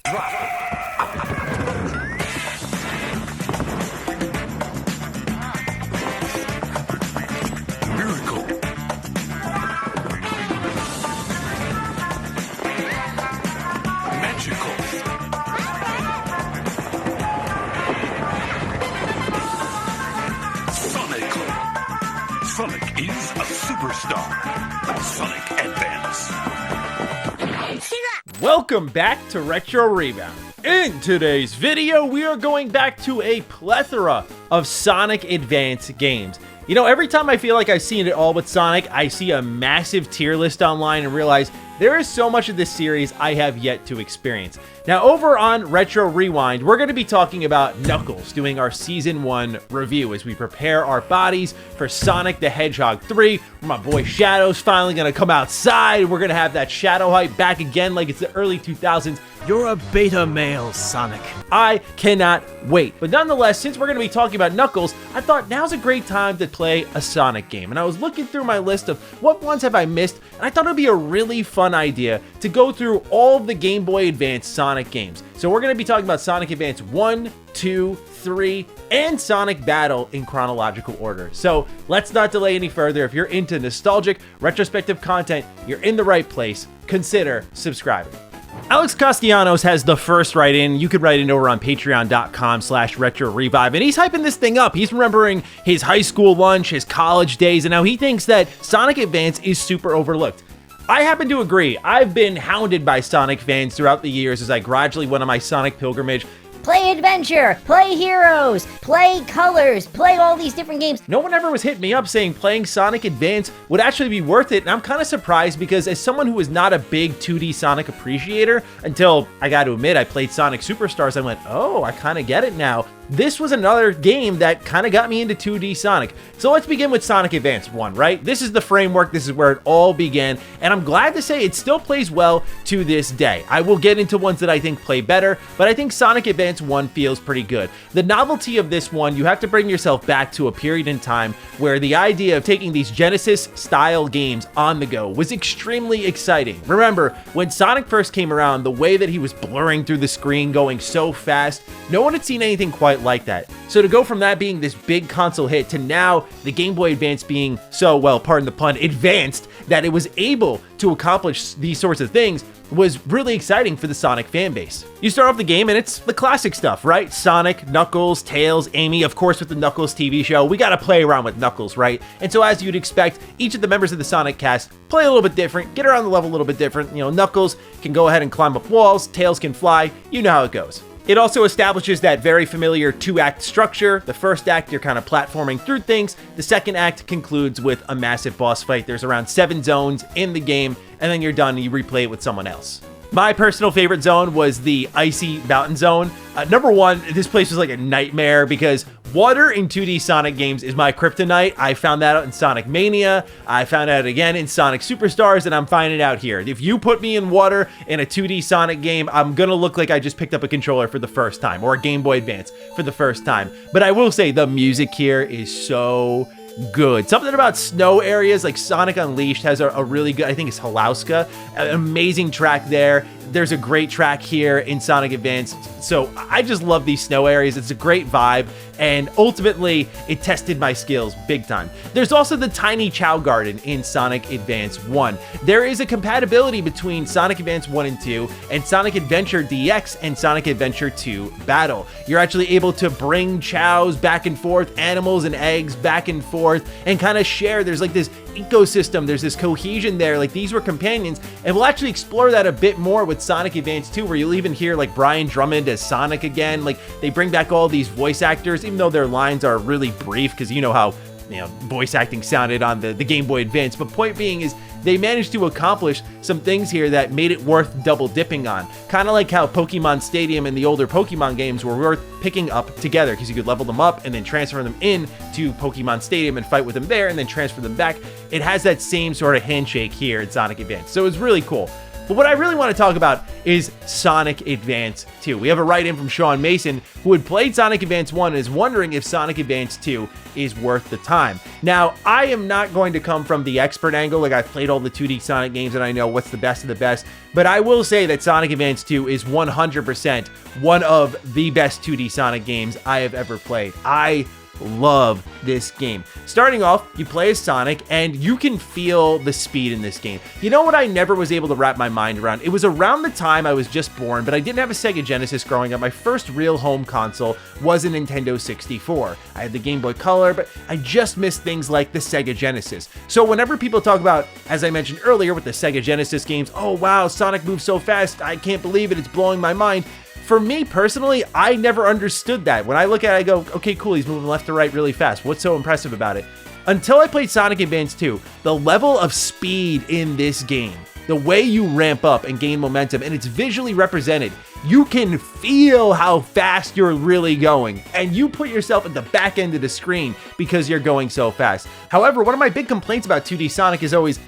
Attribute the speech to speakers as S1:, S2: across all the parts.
S1: Drop. Miracle. Magical. Sonical. Sonic is a superstar. Sonic Advance.
S2: Welcome back to Retro Rebound. In today's video, we are going back to a plethora of Sonic Advance games. You know, every time I feel like I've seen it all with Sonic, I see a massive tier list online and realize there is so much of this series I have yet to experience. Now, over on Retro Rewind, we're going to be talking about Knuckles, doing our Season 1 review as we prepare our bodies for Sonic the Hedgehog 3, where my boy Shadow's finally going to come outside. We're going to have that Shadow hype back again like it's the early 2000s.
S3: You're a beta male, Sonic.
S2: I cannot wait. But nonetheless, since we're going to be talking about Knuckles, I thought now's a great time to play a Sonic game. And I was looking through my list of what ones have I missed, and I thought it would be a really fun idea to go through all of the Game Boy Advance Sonic games. So we're going to be talking about Sonic Advance 1, 2, 3, and Sonic Battle in chronological order. So let's not delay any further. If you're into nostalgic, retrospective content, you're in the right place. Consider subscribing. Alex Castellanos has the first write-in. You could write in over on patreon.com/retrorevive, and he's hyping this thing up. He's remembering his high school lunch, his college days, and how he thinks that Sonic Advance is super overlooked. I happen to agree. I've been hounded by Sonic fans throughout the years as I gradually went on my Sonic pilgrimage.
S4: Play Adventure, play Heroes, play Colors, play all these different games.
S2: No one ever was hitting me up saying playing Sonic Advance would actually be worth it, and I'm kind of surprised because as someone who is not a big 2D Sonic appreciator, until I got to admit I played Sonic Superstars, I went, oh, I kind of get it now. This was another game that kind of got me into 2D Sonic. So let's begin with Sonic Advance 1, right? This is the framework, this is where it all began, and I'm glad to say it still plays well to this day. I will get into ones that I think play better, but I think Sonic Advance 1 feels pretty good. The novelty of this one, you have to bring yourself back to a period in time where the idea of taking these Genesis-style games on the go was extremely exciting. Remember, when Sonic first came around, the way that he was blurring through the screen, going so fast, no one had seen anything quite like that. So to go from that being this big console hit to now the Game Boy Advance being so, well, pardon the pun, advanced that it was able to accomplish these sorts of things was really exciting for the Sonic fan base. You start off the game and it's the classic stuff, right? Sonic, Knuckles, Tails, Amy, of course with the Knuckles TV show, we gotta play around with Knuckles, right? And so as you'd expect, each of the members of the Sonic cast play a little bit different, get around the level a little bit different. You know, Knuckles can go ahead and climb up walls, Tails can fly, you know how it goes. It also establishes that very familiar two-act structure. The first act, you're kind of platforming through things. The second act concludes with a massive boss fight. There's around 7 zones in the game, and then you're done and you replay it with someone else. My personal favorite zone was the Icy Mountain Zone. Number one, this place was like a nightmare because water in 2D Sonic games is my kryptonite. I found that out in Sonic Mania. I found out again in Sonic Superstars, and I'm finding out here. If you put me in water in a 2D Sonic game, I'm gonna look like I just picked up a controller for the first time, or a Game Boy Advance for the first time. But I will say the music here is so good. Something about snow areas, like Sonic Unleashed has a really good, I think it's Halauska, an amazing track there. There's a great track here in Sonic Advance. So I just love these snow areas. It's a great vibe. And ultimately, it tested my skills big time. There's also the tiny Chow Garden in Sonic Advance 1. There is a compatibility between Sonic Advance 1 and 2 and Sonic Adventure DX and Sonic Adventure 2 Battle. You're actually able to bring chows back and forth, animals and eggs back and forth, and kind of share. There's like this ecosystem, there's this cohesion there, like these were companions, and we'll actually explore that a bit more with Sonic Advance 2, where you'll even hear like Brian Drummond as Sonic again. Like they bring back all these voice actors, even though their lines are really brief, because you know how, you know, voice acting sounded on the Game Boy Advance. But point being is they managed to accomplish some things here that made it worth double dipping on. Kind of like how Pokemon Stadium and the older Pokemon games were worth picking up together, because you could level them up and then transfer them in to Pokemon Stadium and fight with them there and then transfer them back. It has that same sort of handshake here in Sonic Advance. So it's really cool. But what I really want to talk about is Sonic Advance 2. We have a write-in from Sean Mason, who had played Sonic Advance 1 and is wondering if Sonic Advance 2 is worth the time. Now, I am not going to come from the expert angle, like I've played all the 2D Sonic games and I know what's the best of the best, but I will say that Sonic Advance 2 is 100% one of the best 2D Sonic games I have ever played. I love this game. Starting off, you play as Sonic and you can feel the speed in this game. You know what I never was able to wrap my mind around? It was around the time I was just born, but I didn't have a Sega Genesis growing up. My first real home console was a Nintendo 64. I had the Game Boy Color, but I just missed things like the Sega Genesis. So whenever people talk about, as I mentioned earlier with the Sega Genesis games, oh wow, Sonic moves so fast, I can't believe it, it's blowing my mind. For me personally, I never understood that. When I look at it, I go, okay, cool, he's moving left to right really fast. What's so impressive about it? Until I played Sonic Advance 2, the level of speed in this game, the way you ramp up and gain momentum, and it's visually represented, you can feel how fast you're really going, and you put yourself at the back end of the screen because you're going so fast. However, one of my big complaints about 2D Sonic is always,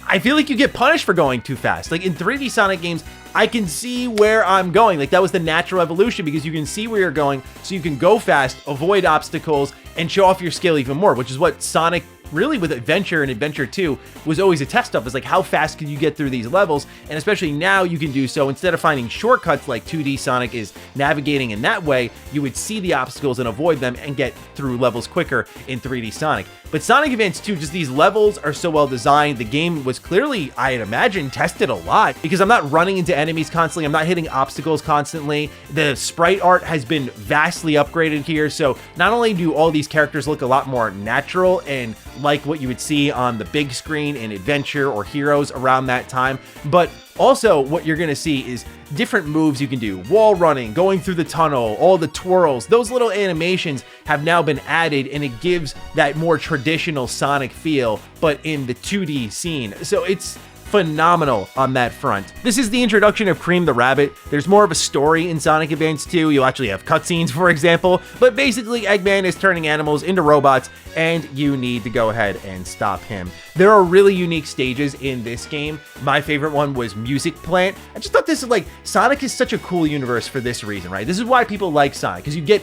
S2: I feel like you get punished for going too fast. Like in 3D Sonic games, I can see where I'm going. Like that was the natural evolution because you can see where you're going, so you can go fast, avoid obstacles, and show off your skill even more, which is what Sonic really with Adventure and Adventure 2 was always a test of, is like how fast can you get through these levels, and especially now you can do so. Instead of finding shortcuts like 2D Sonic is navigating in that way, you would see the obstacles and avoid them and get through levels quicker in 3D Sonic. But Sonic Advance 2, just these levels are so well designed. The game was clearly, I'd imagine, tested a lot because I'm not running into enemies constantly. I'm not hitting obstacles constantly. The sprite art has been vastly upgraded here. So not only do all these characters look a lot more natural and like what you would see on the big screen in Adventure or Heroes around that time, but also what you're going to see is different moves you can do. Wall running, going through the tunnel, all the twirls, those little animations have now been added, and it gives that more traditional Sonic feel, but in the 2D scene. So it's phenomenal on that front. This is the introduction of Cream the Rabbit. There's more of a story in Sonic Advance 2. You'll actually have cutscenes, for example, but basically Eggman is turning animals into robots and you need to go ahead and stop him. There are really unique stages in this game. My favorite one was Music Plant. I just thought this is like, Sonic is such a cool universe for this reason, right? This is why people like Sonic, because you get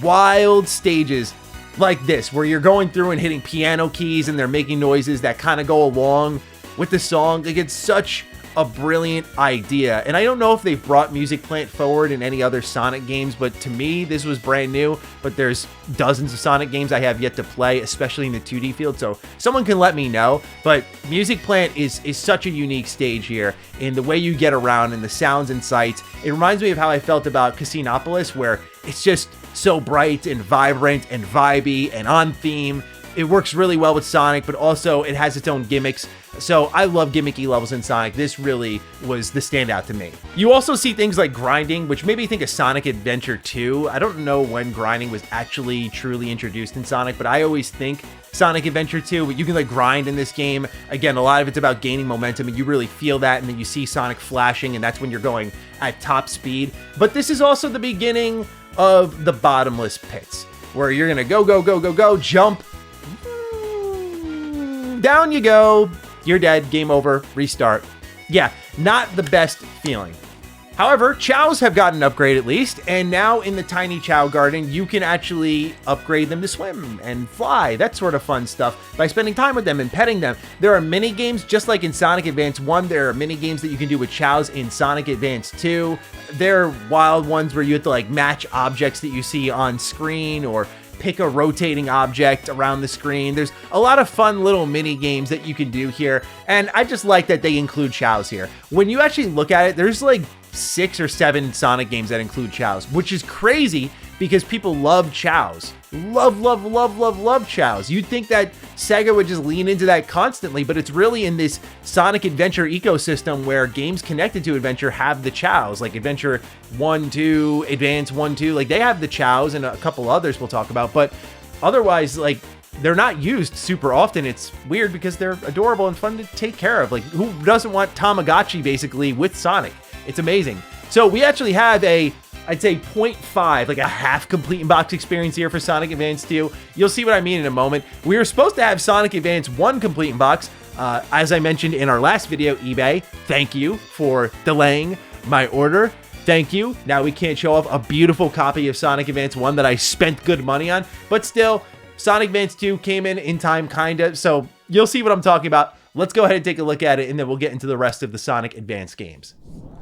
S2: wild stages like this, where you're going through and hitting piano keys and they're making noises that kind of go along with the song. Like, it's such a brilliant idea. And I don't know if they've brought Music Plant forward in any other Sonic games, but to me, this was brand new. But there's dozens of Sonic games I have yet to play, especially in the 2D field, so someone can let me know. But Music Plant is such a unique stage here in the way you get around and the sounds and sights. It reminds me of how I felt about Casinopolis, where it's just so bright and vibrant and vibey and on theme. It works really well with Sonic, but also it has its own gimmicks. So I love gimmicky levels in Sonic. This really was the standout to me. You also see things like grinding, which made me think of Sonic Adventure 2. I don't know when grinding was actually truly introduced in Sonic, but I always think Sonic Adventure 2, but you can like grind in this game. Again, a lot of it's about gaining momentum, and you really feel that, and then you see Sonic flashing, and that's when you're going at top speed. But this is also the beginning of the bottomless pits, where you're gonna go, jump, down you go, you're dead, game over, restart. Yeah, not the best feeling. However, Chows have gotten an upgrade at least, and now in the tiny Chow Garden, you can actually upgrade them to swim and fly, that sort of fun stuff, by spending time with them and petting them. There are mini games, just like in Sonic Advance 1, there are mini games that you can do with Chows in Sonic Advance 2. There are wild ones where you have to like match objects that you see on screen, or pick a rotating object around the screen. There's a lot of fun little mini games that you can do here, and I just like that they include Chows here. When you actually look at it, there's like 6 or 7 Sonic games that include Chows, which is crazy because people love Chows. Love Chows. You'd think that Sega would just lean into that constantly, but it's really in this Sonic Adventure ecosystem where games connected to Adventure have the Chows, like Adventure 1, 2, Advance 1, 2, like they have the Chows, and a couple others we'll talk about, but otherwise, like, they're not used super often. It's weird because they're adorable and fun to take care of. Like, who doesn't want Tamagotchi basically with Sonic? It's amazing. So we actually have I'd say 0.5, like a half complete in box experience here for Sonic Advance 2. You'll see what I mean in a moment. We were supposed to have Sonic Advance 1 complete in box. As I mentioned in our last video, eBay, thank you for delaying my order. Thank you. Now we can't show off a beautiful copy of Sonic Advance 1 that I spent good money on, but still, Sonic Advance 2 came in time, kind of, so you'll see what I'm talking about. Let's go ahead and take a look at it, and then we'll get into the rest of the Sonic Advance games.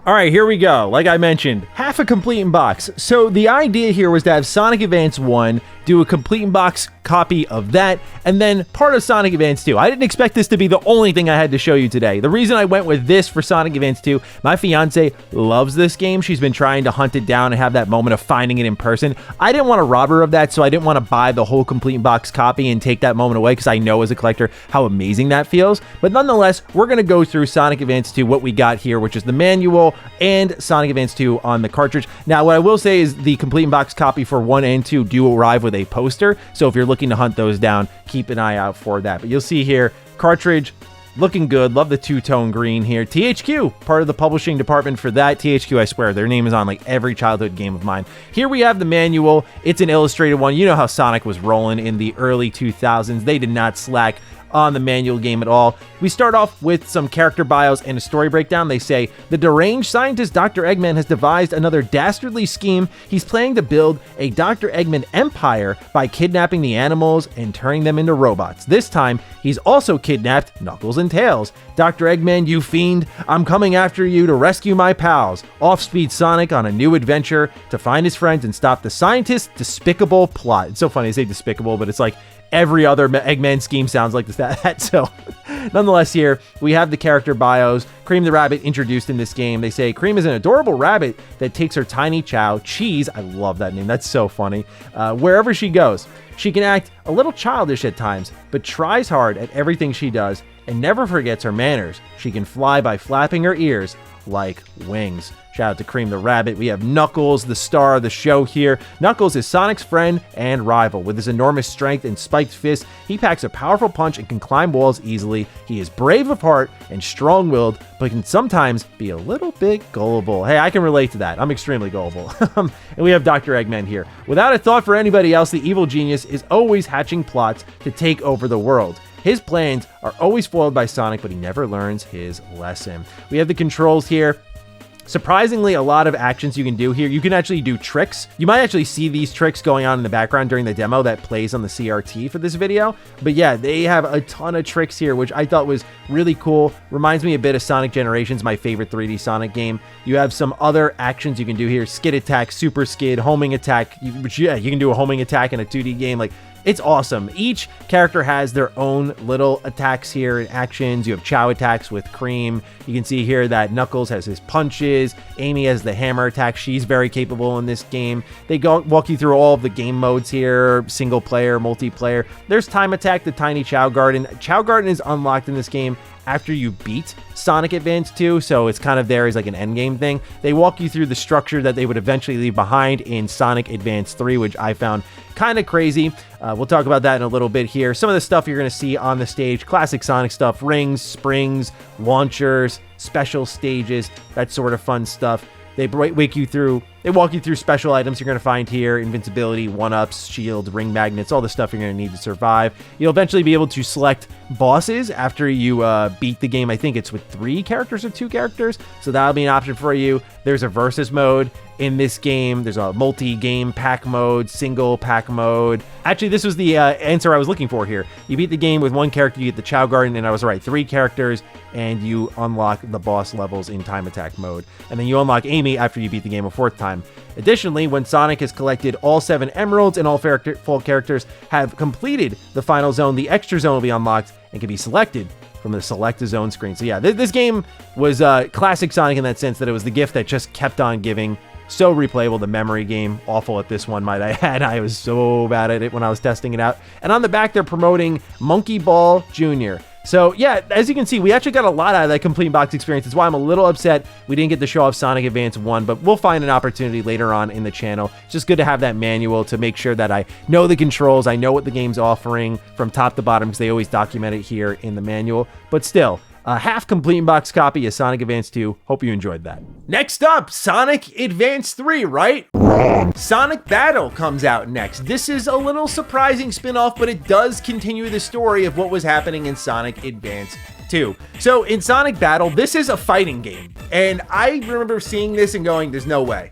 S2: All right, here we go. Like I mentioned, half a complete in box. So the idea here was to have Sonic Advance 1, do a complete in box copy of that, and then part of Sonic Advance 2. I didn't expect this to be the only thing I had to show you today. The reason I went with this for Sonic Advance 2, my fiance loves this game. She's been trying to hunt it down and have that moment of finding it in person. I didn't want to rob her of that, so I didn't want to buy the whole complete in box copy and take that moment away, because I know as a collector how amazing that feels. But nonetheless, we're going to go through Sonic Advance 2, what we got here, which is the manual and Sonic Advance 2 on the cartridge. Now, what I will say is the complete in box copy for 1 and 2 do arrive with a poster, so if you're looking to hunt those down, keep an eye out for that. But you'll see here, cartridge looking good. Love the two-tone green here. THQ, part of the publishing department for that. THQ, I swear, their name is on like every childhood game of mine. Here we have the manual. It's an illustrated one. You know how Sonic was rolling in the early 2000s. They did not slack on the manual game at all. We start off with some character bios and a story breakdown. They say, the deranged scientist Dr. Eggman has devised another dastardly scheme. He's planning to build a Dr. Eggman empire by kidnapping the animals and turning them into robots. This time, he's also kidnapped Knuckles and Tails. Dr. Eggman, you fiend, I'm coming after you to rescue my pals. Off speeds Sonic on a new adventure to find his friends and stop the scientist's despicable plot. It's so funny to say despicable, but it's like every other Eggman scheme sounds like that. So nonetheless, here we have the character bios. Cream the rabbit introduced in this game. They say Cream is an adorable rabbit that takes her tiny chow, Cheese, I love that name, that's so funny, wherever she goes. She can act a little childish at times, but tries hard at everything she does and never forgets her manners. She can fly by flapping her ears like wings. Shout out to Cream the Rabbit. We have Knuckles, the star of the show here. Knuckles is Sonic's friend and rival. With his enormous strength and spiked fists, he packs a powerful punch and can climb walls easily. He is brave of heart and strong-willed, but can sometimes be a little bit gullible. Hey, I can relate to that. I'm extremely gullible. And we have Dr. Eggman here. Without a thought for anybody else, the evil genius is always hatching plots to take over the world. His plans are always foiled by Sonic, but he never learns his lesson. We have the controls here. Surprisingly, a lot of actions you can do here. You can actually do tricks. You might actually see these tricks going on in the background during the demo that plays on the CRT for this video. But yeah, they have a ton of tricks here, which I thought was really cool. Reminds me a bit of Sonic Generations, my favorite 3D Sonic game. You have some other actions you can do here. Skid attack, super skid, homing attack. Which, yeah, you can do a homing attack in a 2D game. Like, it's awesome. Each character has their own little attacks here and actions. You have Chow attacks with Cream. You can see here that Knuckles has his punches. Amy has the hammer attack. She's very capable in this game. They walk you through all of the game modes here, single player, multiplayer. There's time attack, the tiny Chow Garden. Chow Garden is unlocked in this game after you beat Sonic Advance 2, so it's kind of there as like an endgame thing. They walk you through the structure that they would eventually leave behind in Sonic Advance 3, which I found kind of crazy. We'll talk about that in a little bit here. Some of the stuff you're going to see on the stage, classic Sonic stuff, rings, springs, launchers, special stages, that sort of fun stuff. They walk you through special items you're going to find here, invincibility, 1-ups, shield, ring magnets, all the stuff you're going to need to survive. You'll eventually be able to select bosses after you beat the game. I think it's with 3 characters or 2 characters, so that'll be an option for you. There's a versus mode in this game. There's a multi-game pack mode, single pack mode. Actually, this was the answer I was looking for here. You beat the game with 1 character, you get the Chow Garden, and I was right, 3 characters, and you unlock the boss levels in time attack mode. And then you unlock Amy after you beat the game a 4th time. Additionally, when Sonic has collected all 7 emeralds and all full characters have completed the final zone, the extra zone will be unlocked and can be selected from the select a zone screen. So yeah, this game was classic Sonic in that sense that it was the gift that just kept on giving. So replayable, the memory game. Awful at this one, might I add. I was so bad at it when I was testing it out. And on the back, they're promoting Monkey Ball Jr. So yeah, as you can see, we actually got a lot out of that complete box experience. That's why I'm a little upset we didn't get to show off Sonic Advance 1, but we'll find an opportunity later on in the channel. It's just good to have that manual to make sure that I know the controls, I know what the game's offering from top to bottom, because they always document it here in the manual. But still, a half complete box copy of Sonic Advance 2. Hope you enjoyed that. Next up, Sonic Advance 3, right? Sonic Battle comes out next. This is a little surprising spin-off, but it does continue the story of what was happening in Sonic Advance 2. So in Sonic Battle, this is a fighting game. And I remember seeing this and going, there's no way.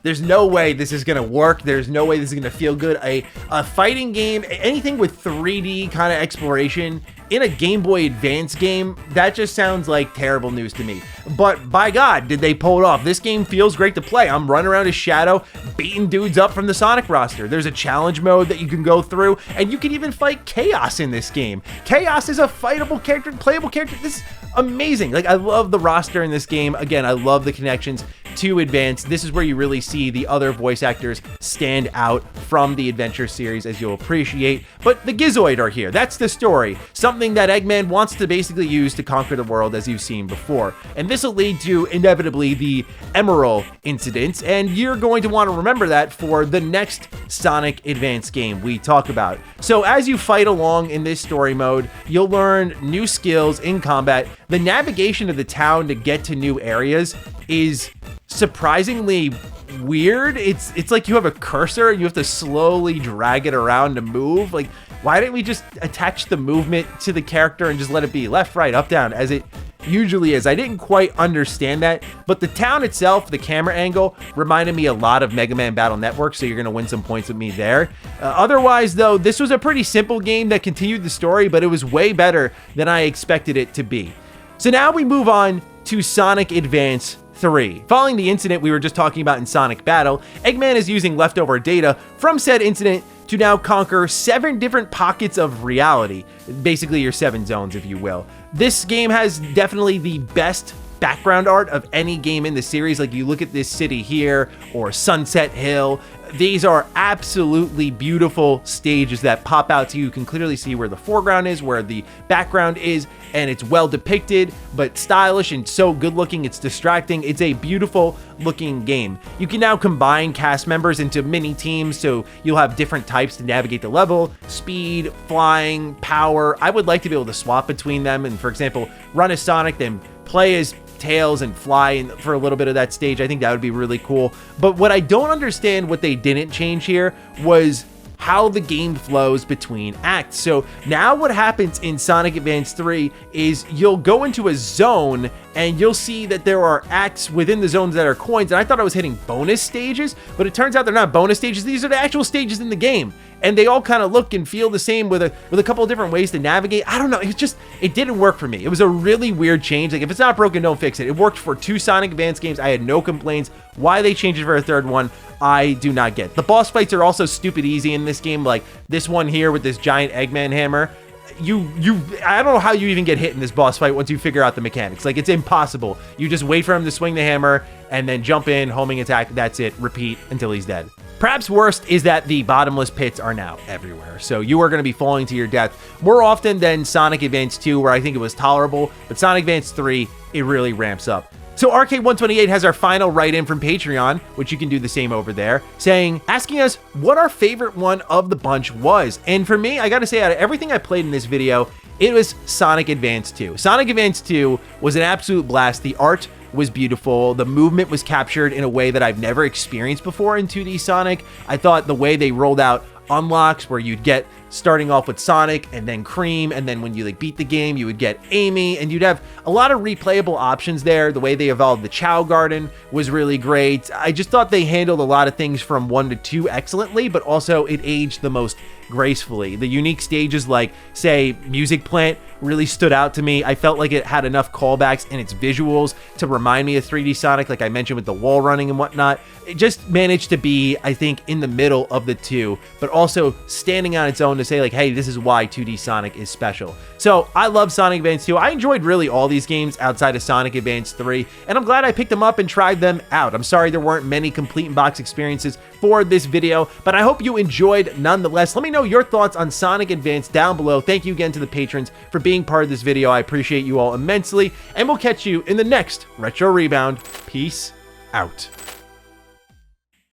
S2: There's no way this is going to work. There's no way this is going to feel good. A fighting game, anything with 3D kind of exploration in a Game Boy Advance game, that just sounds like terrible news to me. But by God, did they pull it off. This game feels great to play. I'm running around as Shadow, beating dudes up from the Sonic roster. There's a challenge mode that you can go through, and you can even fight Chaos in this game. Chaos is a fightable character, playable character. This is amazing. Like, I love the roster in this game. Again, I love the connections to Advance. This is where you really see the other voice actors stand out from the Adventure series, as you'll appreciate. But the Gizoid are here. That's the story. Something that Eggman wants to basically use to conquer the world, as you've seen before. And this will lead to, inevitably, the Emerald incidents, and you're going to want to remember that for the next Sonic Advance game we talk about. So as you fight along in this story mode, you'll learn new skills in combat. The navigation of the town to get to new areas is surprisingly weird. It's like you have a cursor and you have to slowly drag it around to move. Like, why didn't we just attach the movement to the character and just let it be left, right, up, down, as it usually is? I didn't quite understand that, but the town itself, the camera angle, reminded me a lot of Mega Man Battle Network, so you're going to win some points with me there. Otherwise, though, this was a pretty simple game that continued the story, but it was way better than I expected it to be. So now we move on to Sonic Advance 3. Following the incident we were just talking about in Sonic Battle, Eggman is using leftover data from said incident to now conquer 7 different pockets of reality. Basically your 7 zones, if you will. This game has definitely the best background art of any game in the series. Like, you look at this city here, or Sunset Hill. These are absolutely beautiful stages that pop out to you. You can clearly see where the foreground is, where the background is, and it's well depicted, but stylish and so good looking, it's distracting. It's a beautiful looking game. You can now combine cast members into mini teams, so you'll have different types to navigate the level: speed, flying, power. I would like to be able to swap between them and, for example, run as Sonic, then play as Tails and fly for a little bit of that stage. I think that would be really cool. But what I don't understand, what they didn't change here, was how the game flows between acts. So now what happens in Sonic Advance 3 is you'll go into a zone and you'll see that there are acts within the zones that are coins. And I thought I was hitting bonus stages, but it turns out they're not bonus stages. These are the actual stages in the game. And they all kind of look and feel the same with a couple of different ways to navigate. I don't know. It didn't work for me. It was a really weird change. Like, if it's not broken, don't fix it. It worked for 2 Sonic Advance games. I had no complaints. Why they changed it for a third one, I do not get. The boss fights are also stupid easy in this game. Like this one here with this giant Eggman hammer. I don't know how you even get hit in this boss fight once you figure out the mechanics. Like, it's impossible. You just wait for him to swing the hammer and then jump in, homing attack. That's it. Repeat until he's dead. Perhaps worst is that the bottomless pits are now everywhere, so you are going to be falling to your death more often than Sonic Advance 2, where I think it was tolerable, but Sonic Advance 3, it really ramps up. So Arcade128 has our final write-in from Patreon, which you can do the same over there, asking us what our favorite one of the bunch was. And for me, I gotta say, out of everything I played in this video, it was Sonic Advance 2. Sonic Advance 2 was an absolute blast. The art was beautiful. The movement was captured in a way that I've never experienced before in 2D Sonic. I thought the way they rolled out unlocks, where you'd get starting off with Sonic and then Cream, and then when you beat the game, you would get Amy, and you'd have a lot of replayable options there. The way they evolved the Chow Garden was really great. I just thought they handled a lot of things from 1 to 2 excellently, but also it aged the most gracefully. The unique stages like, say, Music Plant really stood out to me. I felt like it had enough callbacks in its visuals to remind me of 3D Sonic, like I mentioned with the wall running and whatnot. It just managed to be, I think, in the middle of the two, but also standing on its own to say, like, hey, this is why 2D Sonic is special. So I love Sonic Advance 2. I enjoyed really all these games outside of Sonic Advance 3, and I'm glad I picked them up and tried them out. I'm sorry there weren't many complete in-box experiences for this video, but I hope you enjoyed nonetheless. Let me know your thoughts on Sonic Advance down below. Thank you again to the patrons for being part of this video. I appreciate you all immensely, and we'll catch you in the next Retro Rebound. Peace out.